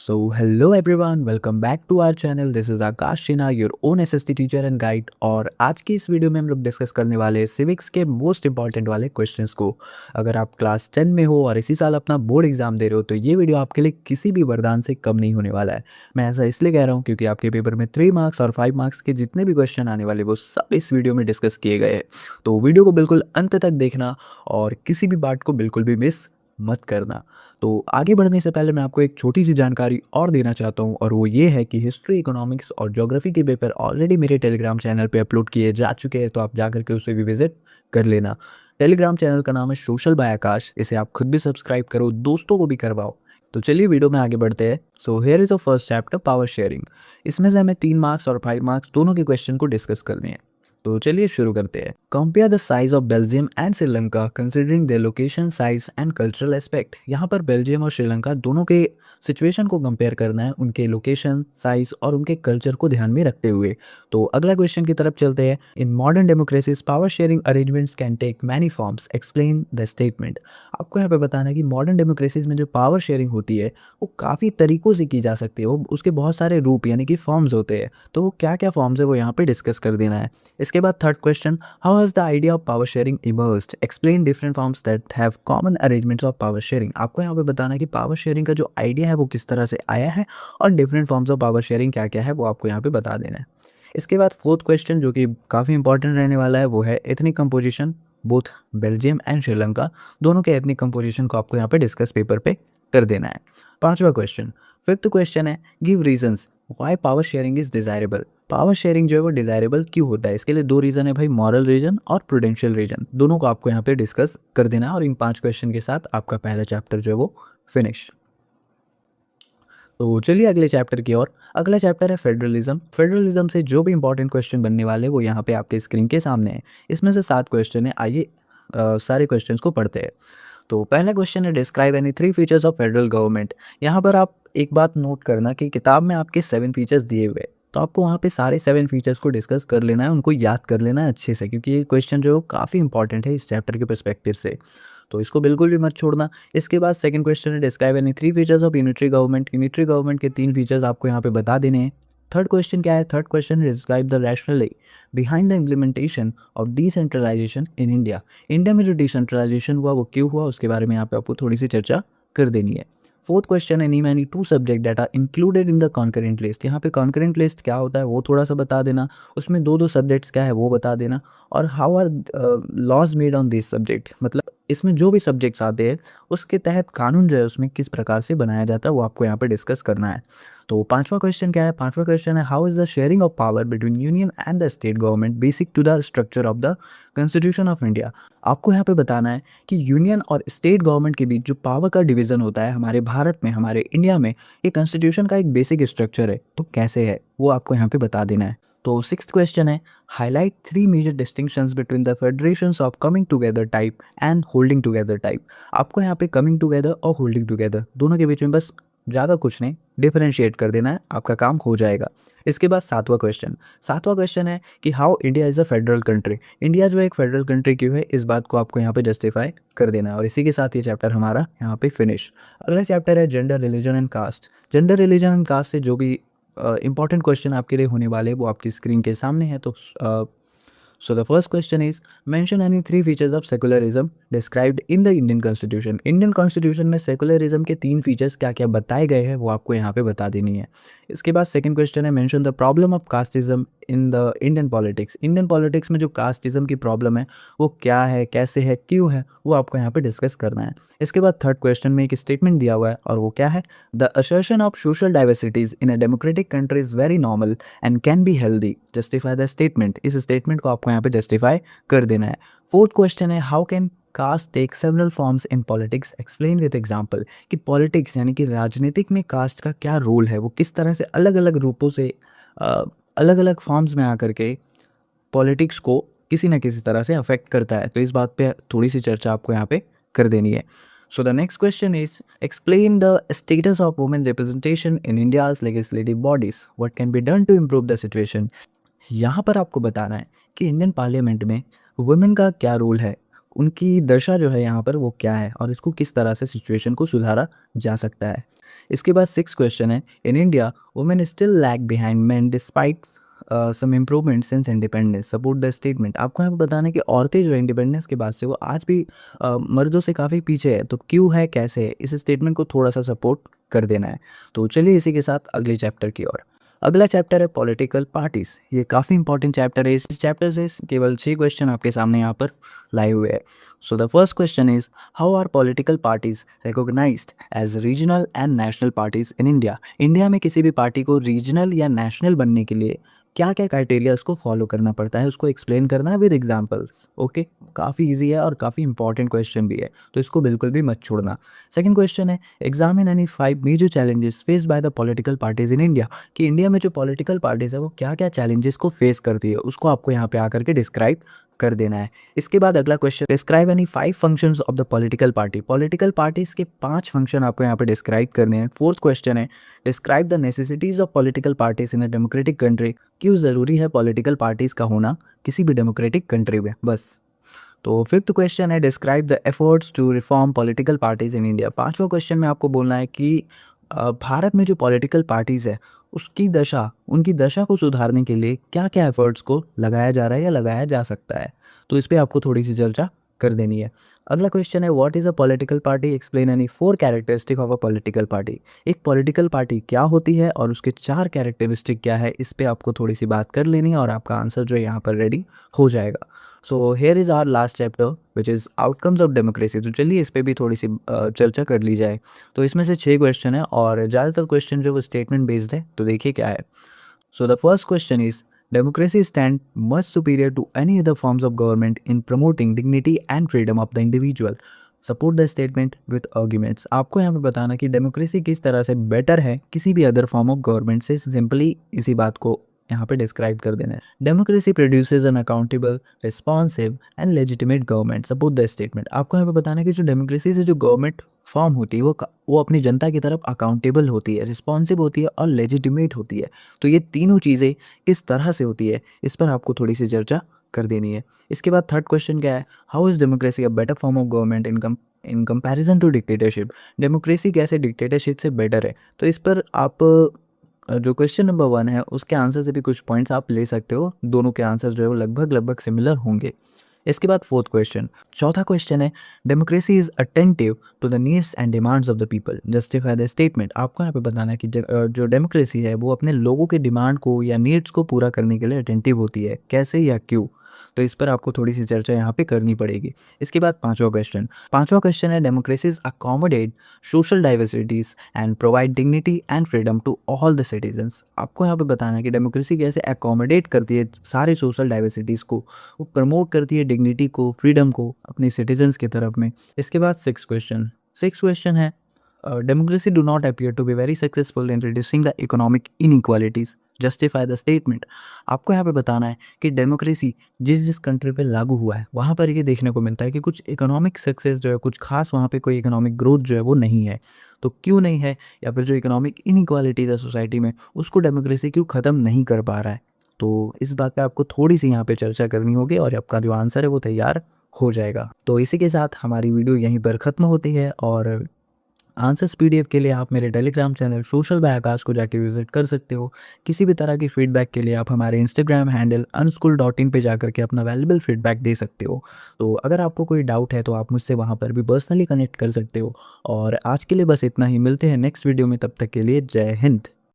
Hello everyone, welcome back to our channel. This is Akash Sinha, your own SST teacher and guide. और आज की इस video में हम लोग डिस्कस करने वाले हैं सिविक्स के मोस्ट इंपॉर्टेंट वाले क्वेश्चंस को। अगर आप क्लास 10 में हो और इसी साल अपना बोर्ड एग्जाम दे रहे हो तो ये वीडियो आपके लिए किसी भी वरदान से कम नहीं होने वाला है। मैं ऐसा इसलिए कह रहा हूँ क्योंकि आपके पेपर में 3 मार्क्स और 5 मार्क्स के जितने भी क्वेश्चन आने वाले वो सब इस वीडियो में डिस्कस किए गए हैं। तो वीडियो को बिल्कुल अंत तक देखना और किसी भी पार्ट को बिल्कुल भी मिस मत करना। तो आगे बढ़ने से पहले मैं आपको एक छोटी सी जानकारी और देना चाहता हूँ, और वो ये है कि हिस्ट्री, इकोनॉमिक्स और ज्योग्राफी के पेपर ऑलरेडी मेरे टेलीग्राम चैनल पे अपलोड किए जा चुके हैं, तो आप जा करके उसे भी विजिट कर लेना। टेलीग्राम चैनल का नाम है सोशल बाय आकाश। इसे आप खुद भी सब्सक्राइब करो, दोस्तों को भी करवाओ। तो चलिए वीडियो में आगे बढ़ते हैं। So here is a first chapter, power sharing. इसमें से हमें 3 मार्क्स और 5 मार्क्स दोनों के क्वेश्चन को डिस्कस करने हैं। तो चलिए शुरू करते हैं। Compare the size of Belgium and Sri Lanka considering the location, size and cultural aspect. यहाँ पर बेल्जियम और श्रीलंका दोनों के सिचुएशन को कंपेयर करना है, उनके लोकेशन, साइज और उनके कल्चर को ध्यान में रखते हुए। तो अगला क्वेश्चन की तरफ चलते हैं। In modern democracies power sharing arrangements can take many forms, explain the statement. आपको यहाँ पे बताना है कि मॉडर्न डेमोक्रेसीज में जो पावर शेयरिंग होती है वो काफ़ी तरीकों से की जा सकती है। वो उसके बहुत सारे रूप यानी कि फॉर्म्स होते हैं, तो वो क्या क्या फॉर्म्स है वो यहाँ पे डिस्कस कर देना है। इसके बाद third question, how has the idea of power sharing emerged, explain different forms that have common arrangements of power sharing. आपको यहाँ पे बताना है कि पावर शेयरिंग का जो आइडिया है वो किस तरह से आया है और different forms of power sharing क्या क्या है वो आपको यहाँ पे बता देना है। इसके बाद फोर्थ क्वेश्चन जो कि काफ़ी इंपॉर्टेंट रहने वाला है वो है ethnic composition. Both Belgium and Sri Lanka दोनों के एथनिक कंपोजिशन को आपको यहाँ पे डिस्कस पेपर पे कर देना है। पांचवा क्वेश्चन, फिफ्थ क्वेश्चन है give reasons why power sharing is desirable. Power sharing जो है वो डिजायरेबल क्यों होता है, इसके लिए 2 रीजन है भाई, मॉरल रीजन और प्रूडेंशियल रीजन। दोनों को आपको यहाँ पे डिस्कस कर देना है और इन 5 क्वेश्चन के साथ आपका पहला चैप्टर जो है वो फिनिश। तो चलिए अगले चैप्टर की ओर। अगला चैप्टर है फेडरलिज्म। फेडरलिज्म से जो भी इंपॉर्टेंट क्वेश्चन बनने वाले हैं वो यहाँ पे आपके स्क्रीन के सामने है। इसमें से 7 क्वेश्चन है, आइए सारे क्वेश्चंस को पढ़ते हैं। तो पहला क्वेश्चन है describe any 3 features of federal government. यहाँ पर आप एक बात नोट करना कि किताब में आपके 7 फीचर्स दिए हुए हैं, तो आपको वहाँ पे सारे 7 फीचर्स को डिस्कस कर लेना है, उनको याद कर लेना है अच्छे से, क्योंकि ये क्वेश्चन जो है काफ़ी इंपॉर्टेंट है इस चैप्टर के पर्सपेक्टिव से, तो इसको बिल्कुल भी मत छोड़ना। इसके बाद सेकंड क्वेश्चन है describe any 3 features of unitary government. Unitary government के 3 फीचर्स आपको यहाँ पे बता देने हैं। थर्ड क्वेश्चन क्या है, third question describe the rationally behind the implementation of decentralisation in India. India में जो डिसेंट्रलाइजेशन हुआ वो क्यों हुआ, उसके बारे में यहाँ पे आपको थोड़ी सी चर्चा कर देनी है। फोर्थ क्वेश्चन है name any 2 subject data included in the concurrent list. यहाँ पे कॉन्करेंट लिस्ट क्या होता है वो थोड़ा सा बता देना, उसमें 2 सब्जेक्ट्स क्या है वो बता देना, और how are laws made on this subject, मतलब इसमें जो भी सब्जेक्ट्स आते हैं उसके तहत कानून जो है उसमें किस प्रकार से बनाया जाता है वो आपको यहाँ पे डिस्कस करना है। तो पांचवा क्वेश्चन क्या है, पांचवा क्वेश्चन है how is the sharing of power between union and the state government basic to the structure of the constitution of India. आपको यहाँ पे बताना है कि यूनियन और स्टेट गवर्नमेंट के बीच जो पावर का डिवीजन होता है हमारे भारत में, हमारे इंडिया में, ये कॉन्स्टिट्यूशन का एक बेसिक स्ट्रक्चर है, तो कैसे है वो आपको यहाँ पे बता देना है। तो सिक्स्थ क्वेश्चन है highlight 3 major distinctions between the federations of coming together type and holding together type. आपको यहाँ पे कमिंग टुगेदर और होल्डिंग टुगेदर दोनों के बीच में बस ज़्यादा कुछ नहीं, डिफरेंशिएट कर देना है, आपका काम हो जाएगा। इसके बाद सातवां क्वेश्चन है कि how India is a federal country. India जो है एक फेडरल कंट्री क्यों है, इस बात को आपको यहाँ पे जस्टिफाई कर देना है, और इसी के साथ ये चैप्टर हमारा यहाँ पे फिनिश। अगला चैप्टर है gender, religion and caste. Gender, religion and caste से जो भी इंपॉर्टेंट क्वेश्चन आपके लिए होने वाले वो आपकी स्क्रीन के सामने है। तो सो the first question is mention any 3 features of secularism described in the Indian constitution. Indian constitution में सेकुलरिज्म के 3 फीचर्स क्या क्या बताए गए हैं वो आपको यहाँ पे बता देनी है। इसके बाद सेकंड क्वेश्चन है mention the problem of casteism in the Indian politics. Indian politics में जो कास्टिज्म की प्रॉब्लम है वो क्या है, कैसे है, क्यों है, वो आपको यहाँ पे डिस्कस करना है। इसके बाद थर्ड क्वेश्चन में एक स्टेटमेंट दिया हुआ है और वो क्या है, the assertion of social diversities in a democratic country is very normal and can be healthy, justify the statement. इस स्टेटमेंट को आपको यहाँ पे जस्टिफाई कर देना है। फोर्थ क्वेश्चन है how can caste take several forms in politics, explain with example. कि पॉलिटिक्स यानी कि राजनीतिक में कास्ट का क्या रोल है, वो किस तरह से अलग अलग रूपों से अलग अलग फॉर्म्स में आकर के पॉलिटिक्स को किसी न किसी तरह से अफेक्ट करता है, तो इस बात पे थोड़ी सी चर्चा आपको यहाँ पे कर देनी है। So the next question is explain the status of women representation in India's legislative bodies, what can be done to improve the situation. यहाँ पर आपको बताना है कि इंडियन पार्लियामेंट में वुमेन का क्या रोल है, उनकी दशा जो है यहाँ पर वो क्या है और इसको किस तरह से सिचुएशन को सुधारा जा सकता है। इसके बाद 6 क्वेश्चन है, in India women still lag behind men despite some improvement since independence, support the statement. आपको यहाँ पे बताना है कि औरतें जो है इंडिपेंडेंस के बाद से वो आज भी मर्दों से काफ़ी पीछे है, तो क्यों है, कैसे है, इस स्टेटमेंट को थोड़ा सा सपोर्ट कर देना है। तो चलिए इसी के साथ अगले चैप्टर की ओर। अगला चैप्टर है पॉलिटिकल पार्टीज। ये काफ़ी इंपॉर्टेंट चैप्टर है। इस चैप्टर से केवल 6 क्वेश्चन आपके सामने यहाँ पर लाए हुए हैं। So the first question is, how are political parties recognised as regional and national parties in India. India में किसी भी पार्टी को रीजनल या नेशनल बनने के लिए क्या क्या क्राइटेरिया उसको फॉलो करना पड़ता है, उसको एक्सप्लेन करना है विद एग्जांपल्स। ओके, काफ़ी इजी है और काफ़ी इंपॉर्टेंट क्वेश्चन भी है, तो इसको बिल्कुल भी मत छोड़ना। सेकंड क्वेश्चन है, examine any 5 major challenges faced by the political parties in India. कि इंडिया में जो पॉलिटिकल पार्टीज है वो क्या क्या चैलेंजेस को फेस करती है, उसको आपको यहाँ पे आकर के डिस्क्राइब कर देना है। इसके बाद अगला question, describe any 5 functions of the political party. Political parties के 5 फंक्शन आपको यहाँ पे डिस्क्राइब करने हैं। फोर्थ क्वेश्चन है, describe the necessities of political parties in a democratic country. क्यों ज़रूरी है पॉलिटिकल पार्टीज का होना किसी भी डेमोक्रेटिक कंट्री में, बस। तो फिफ्थ क्वेश्चन है, describe the efforts to reform political parties in India. पांचवा क्वेश्चन में आपको बोलना है कि भारत में जो पॉलिटिकल पार्टीज है उसकी दशा, उनकी दशा को सुधारने के लिए क्या क्या एफर्ट्स को लगाया जा रहा है या लगाया जा सकता है, तो इस पर आपको थोड़ी सी चर्चा कर देनी है। अगला क्वेश्चन है, what is a political party, explain any 4 characteristic of a political party. एक पॉलिटिकल पार्टी क्या होती है और उसके 4 कैरेक्टरिस्टिक क्या है, इस पे आपको थोड़ी सी बात कर लेनी है और आपका आंसर जो है यहाँ पर रेडी हो जाएगा। So here is our last chapter which is outcomes of democracy. तो चलिए इस पर भी थोड़ी सी चर्चा कर ली जाए। तो इसमें से 6 क्वेश्चन है और ज़्यादातर क्वेश्चन जो वो स्टेटमेंट बेस्ड है, तो देखिए क्या है। So the first question is, democracy stand much superior to any other forms of government in promoting dignity and freedom of the individual. Support the statement with arguments. आपको यहाँ पे बताना कि डेमोक्रेसी किस तरह से बेटर है किसी भी अदर फॉर्म ऑफ गवर्नमेंट से, सिंपली इसी बात को यहाँ पे डिस्क्राइब कर देना है। Democracy produces N accountable, responsive and legitimate government. Support the statement. आपको यहाँ पे बताना है कि जो डेमोक्रेसी से जो गवर्नमेंट फॉर्म होती है वो अपनी जनता की तरफ अकाउंटेबल होती है, रिस्पॉन्सिव होती है और लेजिटिमेट होती है। तो ये तीनों चीज़ें किस तरह से होती है, इस पर आपको थोड़ी सी चर्चा कर देनी है। इसके बाद थर्ड क्वेश्चन क्या है, how is democracy a better form of government in comparison to dictatorship. Democracy कैसे डिक्टेटरशिप से बेटर है, तो इस पर आप जो क्वेश्चन नंबर 1 है उसके आंसर से भी कुछ पॉइंट्स आप ले सकते हो। दोनों के आंसर जो है वो लगभग सिमिलर होंगे। इसके बाद फोर्थ क्वेश्चन, चौथा क्वेश्चन है, democracy is attentive to the needs and demands of the people, justify the statement. आपको यहाँ पे बताना है कि जो डेमोक्रेसी है वो अपने लोगों के डिमांड को या नीड्स को पूरा करने के लिए अटेंटिव होती है, कैसे या क्यों, तो इस पर आपको थोड़ी सी चर्चा यहाँ पे करनी पड़ेगी। इसके बाद पांचवा क्वेश्चन है, democracies accommodate social diversities and provide dignity and freedom to all the citizens. आपको यहाँ पे बताना है कि डेमोक्रेसी कैसे अकोमोडेट करती है सारे सोशल डाइवर्सिटीज़ को, वो प्रमोट करती है डिग्निटी को, फ्रीडम को अपने सिटीजन्स की तरफ में। इसके बाद सिक्स क्वेश्चन है, democracy do not appear to be very successful in reducing the economic inequalities, justify the statement. आपको यहाँ पे बताना है कि डेमोक्रेसी जिस जिस कंट्री पे लागू हुआ है वहाँ पर ये देखने को मिलता है कि कुछ इकोनॉमिक सक्सेस जो है, कुछ खास वहाँ पे कोई इकोनॉमिक ग्रोथ जो है वो नहीं है। तो क्यों नहीं है, या फिर जो इकोनॉमिक इनइक्वालिटीज़ है सोसाइटी में उसको डेमोक्रेसी क्यों ख़त्म नहीं कर पा रहा है, तो इस बात पे आपको थोड़ी सी यहाँ पे चर्चा करनी होगी और आपका जो आंसर है वो तैयार हो जाएगा। तो इसी के साथ हमारी वीडियो यहीं पर ख़त्म होती है और आंसर्स पीडीएफ के लिए आप मेरे टेलीग्राम चैनल सोशल बाय आकाश को जाके विजिट कर सकते हो। किसी भी तरह की फीडबैक के लिए आप हमारे इंस्टाग्राम हैंडल unschool.in पे जाकर के अपना वैल्यूबल फीडबैक दे सकते हो। तो अगर आपको कोई डाउट है तो आप मुझसे वहाँ पर भी पर्सनली कनेक्ट कर सकते हो। और आज के लिए बस इतना ही, मिलते हैं नेक्स्ट वीडियो में, तब तक के लिए जय हिंद।